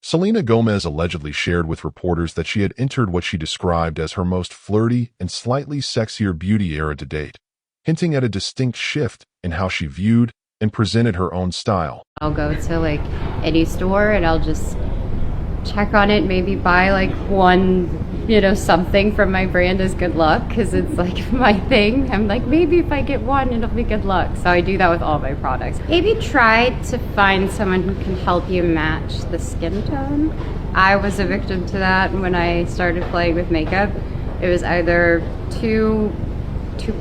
Selena Gomez allegedly shared with reporters that she had entered what she described as her most flirty and slightly sexier beauty era to date, hinting at a distinct shift in how she viewed and presented her own style. I'll go to like any store and I'll just check on it, maybe buy like one, something from my brand as good luck because it's like my thing. I'm like, maybe if I get one, it'll be good luck. So I do that with all my products. Maybe try to find someone who can help you match the skin tone. I was a victim to that when I started playing with makeup. It was either too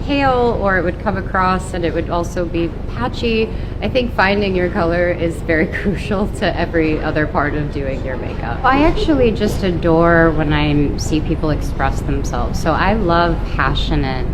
pale or it would come across and it would also be patchy. I think finding your color is very crucial to every other part of doing your makeup. I actually just adore when I see people express themselves. So I love passionate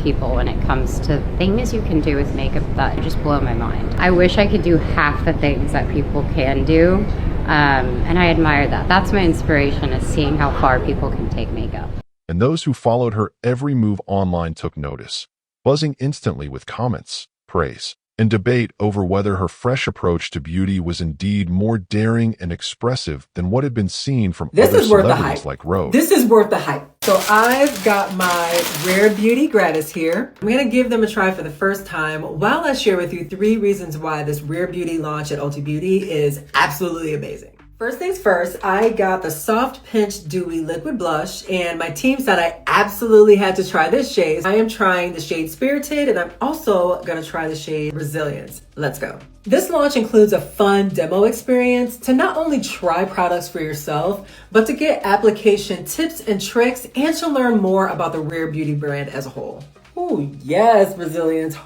people when it comes to things you can do with makeup that just blow my mind. I wish I could do half the things that people can do, and I admire that. That's my inspiration, is seeing how far people can take makeup. And those who followed her every move online took notice, buzzing instantly with comments, praise, and debate over whether her fresh approach to beauty was indeed more daring and expressive than what had been seen from other celebrities like Rhode. This is worth the hype. So I've got my Rare Beauty Gratis here. I'm gonna give them a try for the first time while I share with you 3 reasons why this Rare Beauty launch at Ulta Beauty is absolutely amazing. First things first, I got the Soft Pinch Dewy Liquid Blush, and my team said I absolutely had to try this shade. I am trying the shade Spirited, and I'm also gonna try the shade Resilience. Let's go. This launch includes a fun demo experience to not only try products for yourself, but to get application tips and tricks and to learn more about the Rare Beauty brand as a whole. Oh yes, Resilience.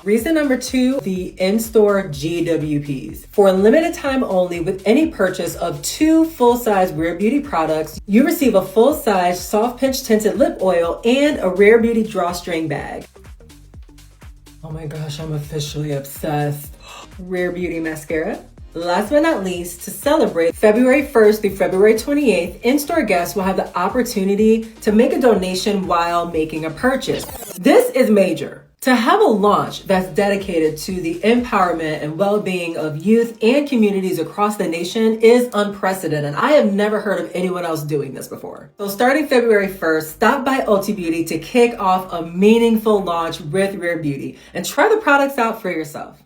Reason number 2, the in-store GWPs. For a limited time only, with any purchase of 2 full-size Rare Beauty products, you receive a full-size Soft Pinch Tinted Lip Oil and a Rare Beauty Drawstring Bag. Oh my gosh, I'm officially obsessed. Rare Beauty Mascara. Last but not least, to celebrate February 1st through February 28th, in-store guests will have the opportunity to make a donation while making a purchase. This is major. To have a launch that's dedicated to the empowerment and well-being of youth and communities across the nation is unprecedented. I have never heard of anyone else doing this before. So starting February 1st, stop by Ulta Beauty to kick off a meaningful launch with Rare Beauty and try the products out for yourself.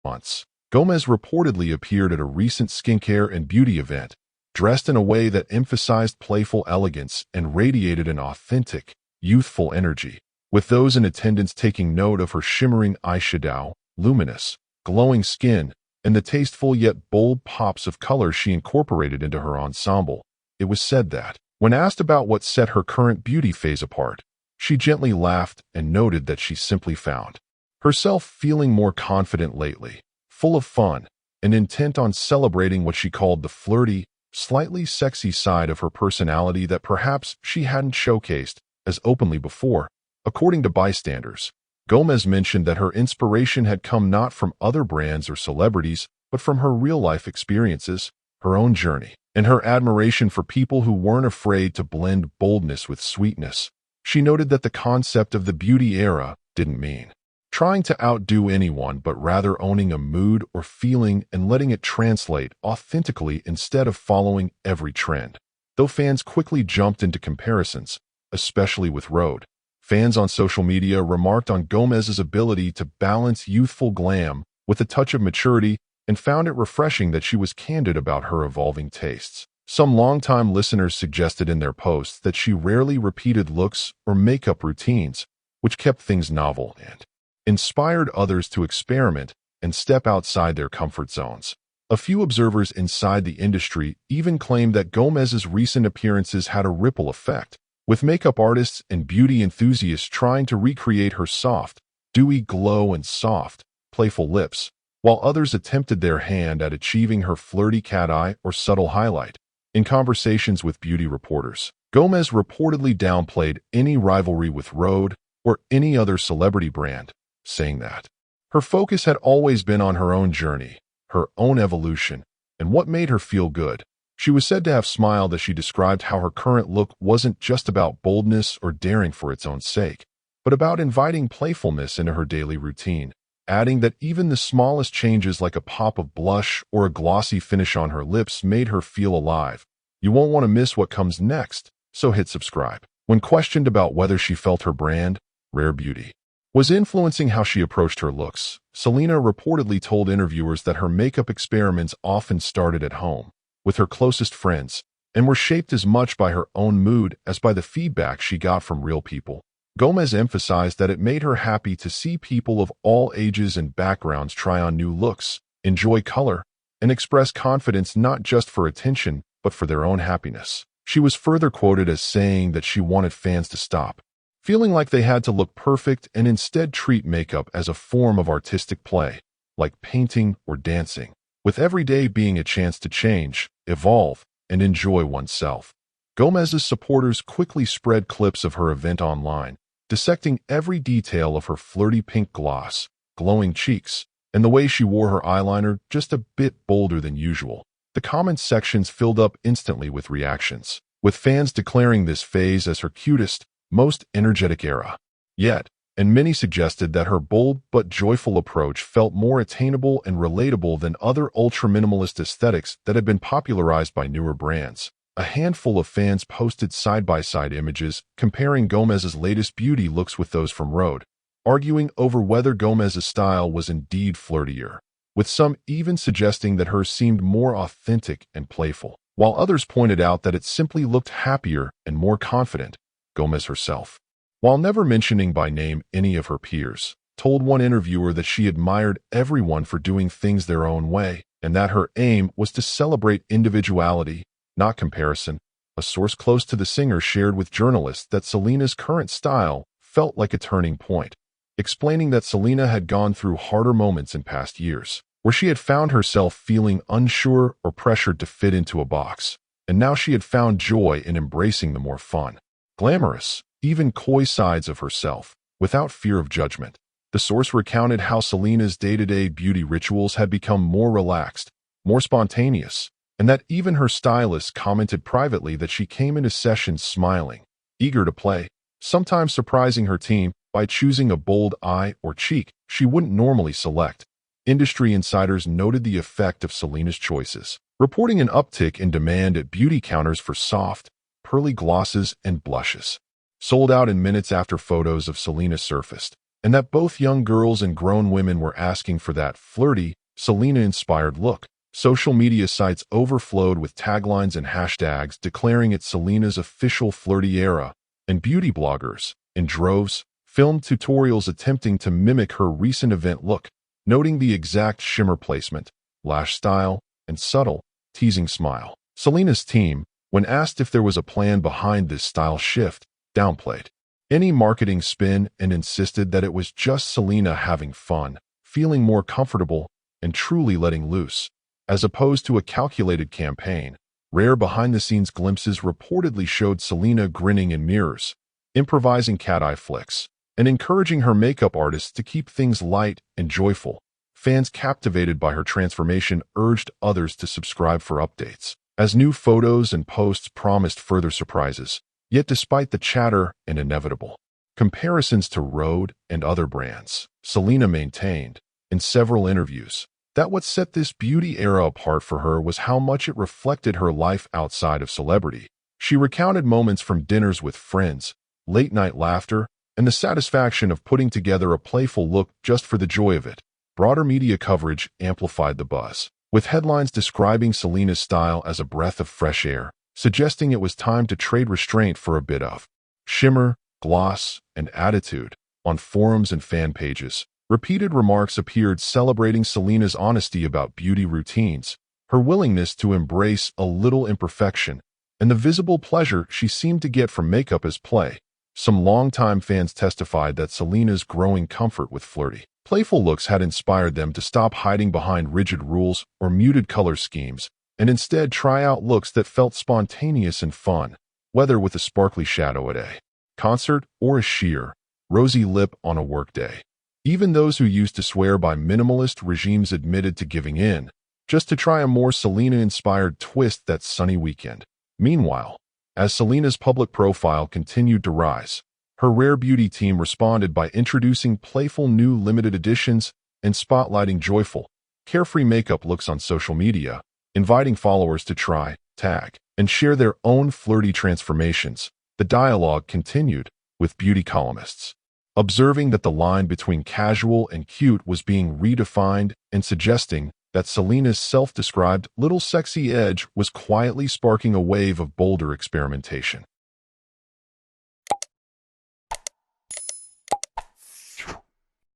Months, Gomez reportedly appeared at a recent skincare and beauty event, dressed in a way that emphasized playful elegance and radiated an authentic, youthful energy, with those in attendance taking note of her shimmering eyeshadow, luminous, glowing skin, and the tasteful yet bold pops of color she incorporated into her ensemble. It was said that, when asked about what set her current beauty phase apart, she gently laughed and noted that she simply found herself feeling more confident lately, full of fun, and intent on celebrating what she called the flirty, slightly sexy side of her personality that perhaps she hadn't showcased as openly before. According to bystanders, Gomez mentioned that her inspiration had come not from other brands or celebrities, but from her real-life experiences, her own journey, and her admiration for people who weren't afraid to blend boldness with sweetness. She noted that the concept of the beauty era didn't mean trying to outdo anyone, but rather owning a mood or feeling and letting it translate authentically instead of following every trend. Though fans quickly jumped into comparisons, especially with Rhode, fans on social media remarked on Gomez's ability to balance youthful glam with a touch of maturity and found it refreshing that she was candid about her evolving tastes. Some longtime listeners suggested in their posts that she rarely repeated looks or makeup routines, which kept things novel and inspired others to experiment and step outside their comfort zones. A few observers inside the industry even claimed that Gomez's recent appearances had a ripple effect, with makeup artists and beauty enthusiasts trying to recreate her soft, dewy glow and soft, playful lips, while others attempted their hand at achieving her flirty cat eye or subtle highlight. In conversations with beauty reporters, Gomez reportedly downplayed any rivalry with Rhode or any other celebrity brand, saying that her focus had always been on her own journey, her own evolution, and what made her feel good. She was said to have smiled as she described how her current look wasn't just about boldness or daring for its own sake, but about inviting playfulness into her daily routine. adding that even the smallest changes like a pop of blush or a glossy finish on her lips made her feel alive. You won't want to miss what comes next, so hit subscribe. When questioned about whether she felt her brand, Rare Beauty, was influencing how she approached her looks, Selena reportedly told interviewers that her makeup experiments often started at home, with her closest friends, and were shaped as much by her own mood as by the feedback she got from real people. Gomez emphasized that it made her happy to see people of all ages and backgrounds try on new looks, enjoy color, and express confidence not just for attention, but for their own happiness. She was further quoted as saying that she wanted fans to stop feeling like they had to look perfect and instead treat makeup as a form of artistic play, like painting or dancing, with every day being a chance to change, evolve, and enjoy oneself. Gomez's supporters quickly spread clips of her event online, dissecting every detail of her flirty pink gloss, glowing cheeks, and the way she wore her eyeliner just a bit bolder than usual. The comments sections filled up instantly with reactions, with fans declaring this phase as her cutest, most energetic era yet, and many suggested that her bold but joyful approach felt more attainable and relatable than other ultra-minimalist aesthetics that had been popularized by newer brands. A handful of fans posted side-by-side images comparing Gomez's latest beauty looks with those from Rhode, arguing over whether Gomez's style was indeed flirtier, with some even suggesting that hers seemed more authentic and playful, while others pointed out that it simply looked happier and more confident. Gomez herself, while never mentioning by name any of her peers, told one interviewer that she admired everyone for doing things their own way and that her aim was to celebrate individuality, not comparison. A source close to the singer shared with journalists that Selena's current style felt like a turning point, explaining that Selena had gone through harder moments in past years, where she had found herself feeling unsure or pressured to fit into a box, and now she had found joy in embracing the more fun, glamorous, even coy sides of herself, without fear of judgment. The source recounted how Selena's day-to-day beauty rituals had become more relaxed, more spontaneous, and that even her stylist commented privately that she came into sessions smiling, eager to play, sometimes surprising her team by choosing a bold eye or cheek she wouldn't normally select. Industry insiders noted the effect of Selena's choices, reporting an uptick in demand at beauty counters for soft, pearly glosses and blushes, sold out in minutes after photos of Selena surfaced, and that both young girls and grown women were asking for that flirty, Selena-inspired look. Social media sites overflowed with taglines and hashtags declaring it Selena's official flirty era, and beauty bloggers, in droves, filmed tutorials attempting to mimic her recent event look, noting the exact shimmer placement, lash style, and subtle, teasing smile. Selena's team, when asked if there was a plan behind this style shift, downplayed any marketing spin and insisted that it was just Selena having fun, feeling more comfortable, and truly letting loose, as opposed to a calculated campaign. Rare behind-the-scenes glimpses reportedly showed Selena grinning in mirrors, improvising cat-eye flicks, and encouraging her makeup artists to keep things light and joyful. Fans captivated by her transformation urged others to subscribe for updates, as new photos and posts promised further surprises. Yet despite the chatter and inevitable comparisons to Rhode and other brands, Selena maintained, in several interviews, that what set this beauty era apart for her was how much it reflected her life outside of celebrity. She recounted moments from dinners with friends, late-night laughter, and the satisfaction of putting together a playful look just for the joy of it. Broader media coverage amplified the buzz, with headlines describing Selena's style as a breath of fresh air, suggesting it was time to trade restraint for a bit of shimmer, gloss, and attitude. On forums and fan pages, repeated remarks appeared celebrating Selena's honesty about beauty routines, her willingness to embrace a little imperfection, and the visible pleasure she seemed to get from makeup as play. Some longtime fans testified that Selena's growing comfort with flirty, playful looks had inspired them to stop hiding behind rigid rules or muted color schemes, and instead try out looks that felt spontaneous and fun, whether with a sparkly shadow at a concert or a sheer, rosy lip on a workday. Even those who used to swear by minimalist regimes admitted to giving in, just to try a more Selena-inspired twist that sunny weekend. Meanwhile, as Selena's public profile continued to rise, her Rare Beauty team responded by introducing playful new limited editions and spotlighting joyful, carefree makeup looks on social media, inviting followers to try, tag, and share their own flirty transformations. The dialogue continued, with beauty columnists observing that the line between casual and cute was being redefined and suggesting that Selena's self-described little sexy edge was quietly sparking a wave of bolder experimentation.